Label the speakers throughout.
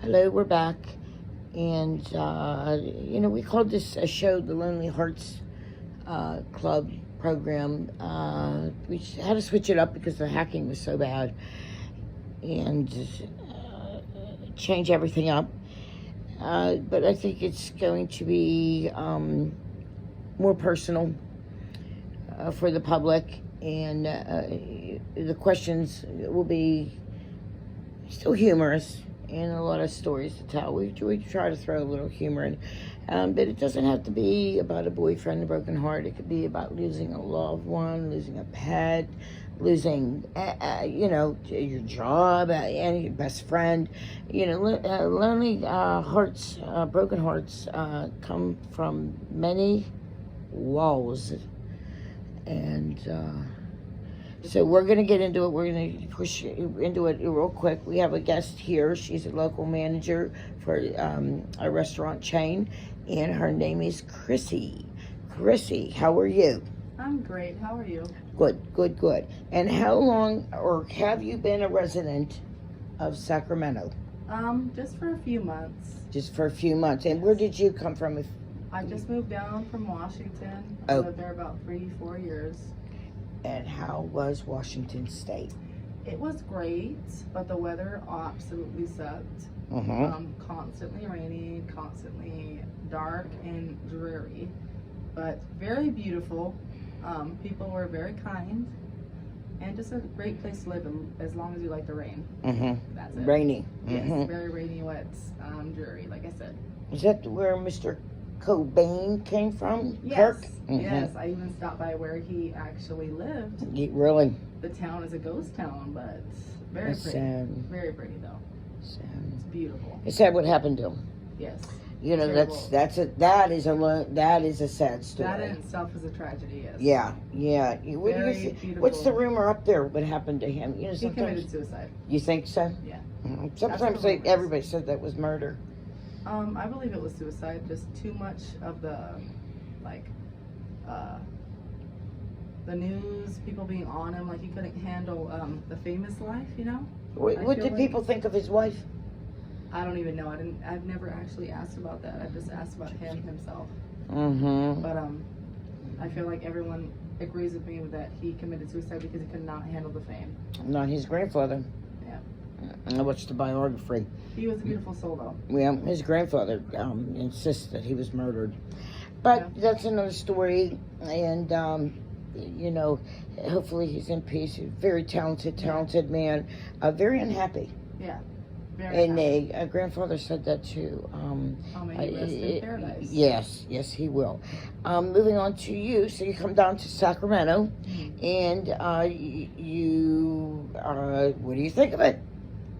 Speaker 1: Hello, we're back. And, we called this a show the Lonely Hearts Club program. We had to switch it up because the hacking was so bad and change everything up. But I think it's going to be more personal for the public, and the questions will be still humorous and a lot of stories to tell. We try to throw a little humor in, but it doesn't have to be about a boyfriend, a broken heart. It could be about losing a loved one, losing a pet, losing, your job, and your best friend. Lonely hearts, broken hearts come from many walls, and so we're going to get into it. We're going to push into it real quick. We have a guest here. She's a local manager for a restaurant chain, and her name is Chrissy. Chrissy, how are you?
Speaker 2: I'm great. How are you?
Speaker 1: Good. And how long, or have you been a resident of Sacramento?
Speaker 2: Just for a few months.
Speaker 1: Just for a few months. And where did you come from?
Speaker 2: I just moved down from Washington. I lived there about 3-4 years.
Speaker 1: And how was Washington State?
Speaker 2: It was great, but the weather absolutely sucked. Constantly rainy, constantly dark and dreary, but very beautiful. People were very kind, and just a great place to live as long as you like the rain. That's it.
Speaker 1: Rainy.
Speaker 2: Yes, very rainy, wet, dreary, like I said.
Speaker 1: Is that where Mr. Cobain came from?
Speaker 2: Yes.
Speaker 1: Kirk?
Speaker 2: Yes, I even stopped by where he actually lived.
Speaker 1: Really?
Speaker 2: The town is a ghost town, but very
Speaker 1: That's
Speaker 2: pretty.
Speaker 1: sad.
Speaker 2: Very pretty though.
Speaker 1: Sad.
Speaker 2: It's beautiful.
Speaker 1: It's sad what happened to him.
Speaker 2: Yes.
Speaker 1: Terrible. that is a sad story.
Speaker 2: That in itself is a tragedy. Yes.
Speaker 1: Yeah. What's the rumor up there? What happened to him?
Speaker 2: He committed suicide.
Speaker 1: You think so?
Speaker 2: Yeah.
Speaker 1: Sometimes everybody said that was murder.
Speaker 2: I believe it was suicide. Just too much of the news, people being on him, like he couldn't handle the famous life,
Speaker 1: What did people think of his wife?
Speaker 2: I don't even know. I've never actually asked about that. I've just asked about him himself. But I feel like everyone agrees with me that he committed suicide because he could not handle the fame.
Speaker 1: Not his grandfather.
Speaker 2: Yeah.
Speaker 1: I watched the biography.
Speaker 2: He was a beautiful soul, though.
Speaker 1: Yeah, his grandfather insists that he was murdered. But that's another story, and, hopefully he's in peace. He's a very talented man, very unhappy.
Speaker 2: Yeah.
Speaker 1: And a grandfather said that too.
Speaker 2: May he rest in paradise.
Speaker 1: Yes, he will. Moving on to you. So you come down to Sacramento, and what do you think of it?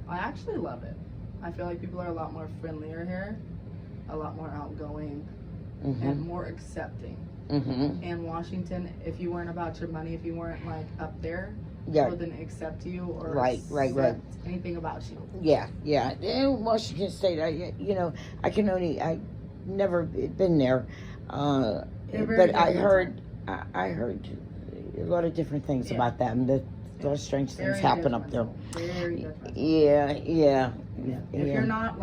Speaker 2: I actually love it. I feel like people are a lot more friendlier here, a lot more outgoing, and more accepting. And Washington, if you weren't about your money, if you weren't up there, people didn't accept you or accept anything about you. Yeah.
Speaker 1: In Washington State, I've never been there, but I heard a lot of different things about them. A lot of strange things happen up there.
Speaker 2: Very different.
Speaker 1: Yeah.
Speaker 2: If you're not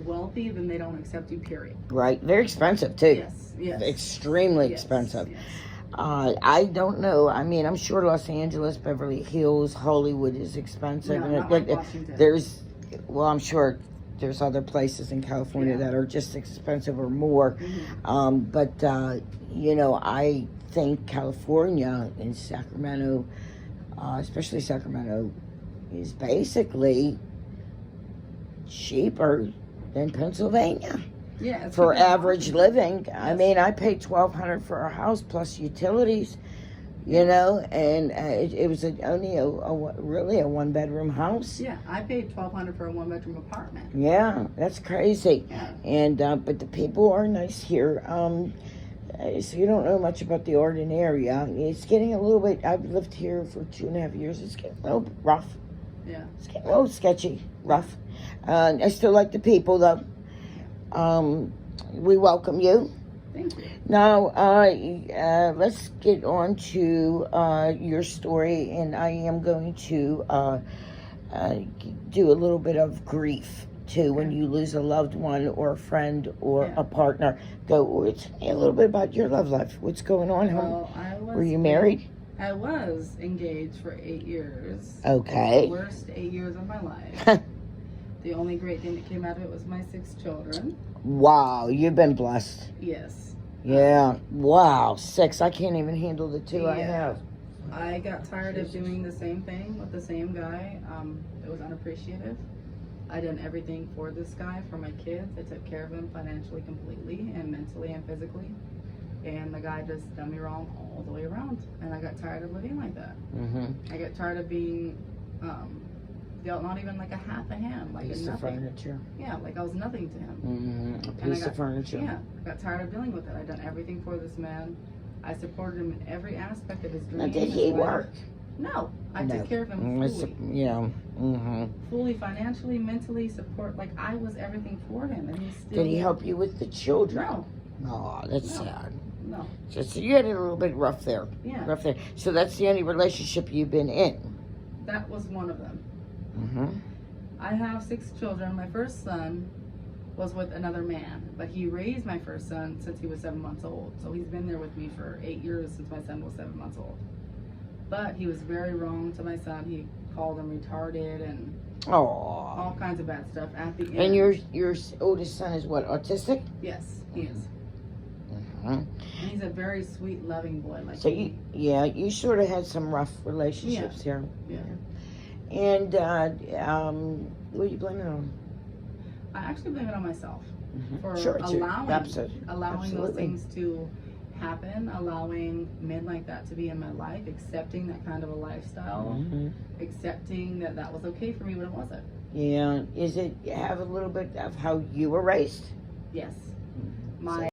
Speaker 2: wealthy, then they don't accept you. Period.
Speaker 1: Right. Very expensive too.
Speaker 2: Yes.
Speaker 1: Extremely expensive.
Speaker 2: Yes.
Speaker 1: I don't know. I mean, I'm sure Los Angeles, Beverly Hills, Hollywood is expensive.
Speaker 2: No, not like Washington.
Speaker 1: I'm sure there's other places in California that are just expensive or more. But I think California and Sacramento, especially Sacramento, is basically cheaper than Pennsylvania.
Speaker 2: Yeah,
Speaker 1: for average living. Yes. I mean, I paid $1,200 for a house plus utilities, and it was only really a 1-bedroom house.
Speaker 2: Yeah, I paid $1,200 for a 1-bedroom apartment.
Speaker 1: Yeah, that's crazy.
Speaker 2: Yeah.
Speaker 1: And but the people are nice here. So you don't know much about the Arden area. It's getting a little bit. I've lived here for 2.5 years. It's getting a little rough.
Speaker 2: Yeah.
Speaker 1: It's getting a little sketchy, rough. I still like the people though. We welcome you.
Speaker 2: Thank you.
Speaker 1: Now, let's get on to your story, and I am going to do a little bit of grief. too when you lose a loved one or a friend or a partner. Tell me a little bit about your love life. What's going on? Were you married?
Speaker 2: I was engaged for 8 years.
Speaker 1: Okay.
Speaker 2: The worst 8 years of my life. The only great thing that came out of it was my 6 children.
Speaker 1: Wow, you've been blessed.
Speaker 2: Yes.
Speaker 1: Yeah. Wow, 6. I can't even handle the 2 I have.
Speaker 2: I got tired of doing the same thing with the same guy. It was unappreciative. I done everything for this guy, for my kids. I took care of him financially completely and mentally and physically. And the guy just done me wrong all the way around. And I got tired of living like that. I got tired of being dealt not even like a half a hand, like
Speaker 1: Piece of furniture.
Speaker 2: Yeah, like I was nothing to him.
Speaker 1: A piece of furniture.
Speaker 2: Yeah, I got tired of dealing with it. I done everything for this man. I supported him in every aspect of his dream.
Speaker 1: Now, did he work?
Speaker 2: No, I took care of him fully.
Speaker 1: Yeah.
Speaker 2: Fully, financially, mentally, support. Like I was everything for him, and he still.
Speaker 1: Did he help you with the children?
Speaker 2: No.
Speaker 1: Oh, that's sad.
Speaker 2: No.
Speaker 1: So you had it a little bit rough there.
Speaker 2: Yeah.
Speaker 1: Rough there. So that's the only relationship you've been in.
Speaker 2: That was one of them.
Speaker 1: Mm-hmm.
Speaker 2: I have 6 children. My first son was with another man, but he raised my first son since he was 7 months old. So he's been there with me for 8 years since my son was 7 months old. But he was very wrong to my son. He called him retarded and all kinds of bad stuff at the end.
Speaker 1: And your oldest son is what, autistic?
Speaker 2: Yes, he is.
Speaker 1: Mm-hmm.
Speaker 2: And he's a very sweet, loving boy. Like
Speaker 1: so you sort of had some rough relationships here.
Speaker 2: Yeah.
Speaker 1: And what are you blaming it on?
Speaker 2: I actually blame it on myself for allowing those things to happen, allowing men like that to be in my life, accepting that kind of a lifestyle, accepting that that was okay for me when it wasn't.
Speaker 1: Yeah. Is it have a little bit of how you were raised?
Speaker 2: Yes.